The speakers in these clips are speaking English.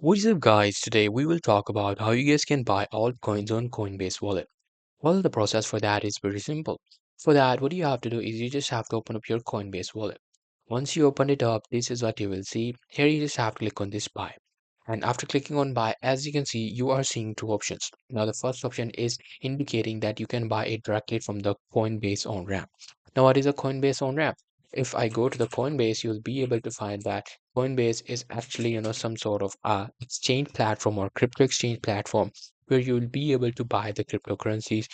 What is up, guys? Today we will talk about how you guys can buy altcoins on Coinbase wallet. Well, the process for that is very simple. For that, what you have to do is you just have to open up your Coinbase wallet. Once you open it up, this is what you will see. Here you just have to click on this buy. And after clicking on buy, as you can see, you are seeing two options. Now, the first option is indicating that you can buy it directly from the Coinbase on ramp. Now, what is a Coinbase on ramp? If I go to the Coinbase, you'll be able to find that Coinbase is actually, some sort of exchange platform or crypto exchange platform where you'll be able to buy the cryptocurrencies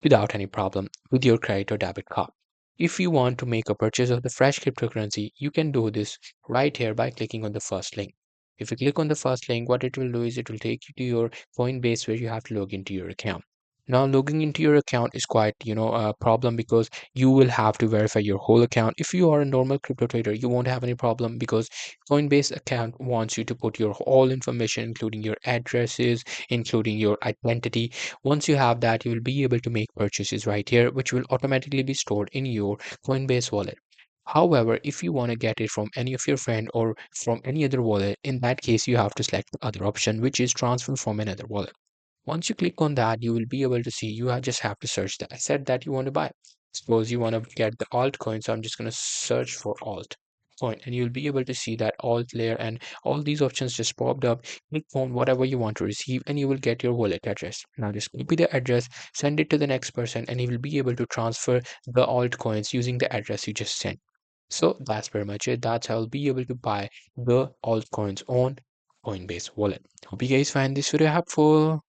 without any problem with your credit or debit card. If you want to make a purchase of the fresh cryptocurrency, you can do this right here by clicking on the first link. If you click on the first link, what it will do is it will take you to your Coinbase where you have to log into your account. Now, logging into your account is quite, a problem because you will have to verify your whole account. If you are a normal crypto trader, you won't have any problem because Coinbase account wants you to put your all information, including your addresses, including your identity. Once you have that, you will be able to make purchases right here, which will automatically be stored in your Coinbase wallet. However, if you want to get it from any of your friend or from any other wallet, in that case, you have to select the other option, which is transfer from another wallet. Once you click on that, you will be able to see just have to search the asset that you want to buy. Suppose you want to get the altcoin, so I'm just going to search for alt coin and you'll be able to see that alt layer and all these options just popped up. Click on whatever you want to receive and you will get your wallet address. Now just copy the address, send it to the next person, and he will be able to transfer the altcoins using the address you just sent. So that's pretty much it. That's how I'll be able to buy the altcoins on Coinbase wallet. Hope you guys find this video helpful.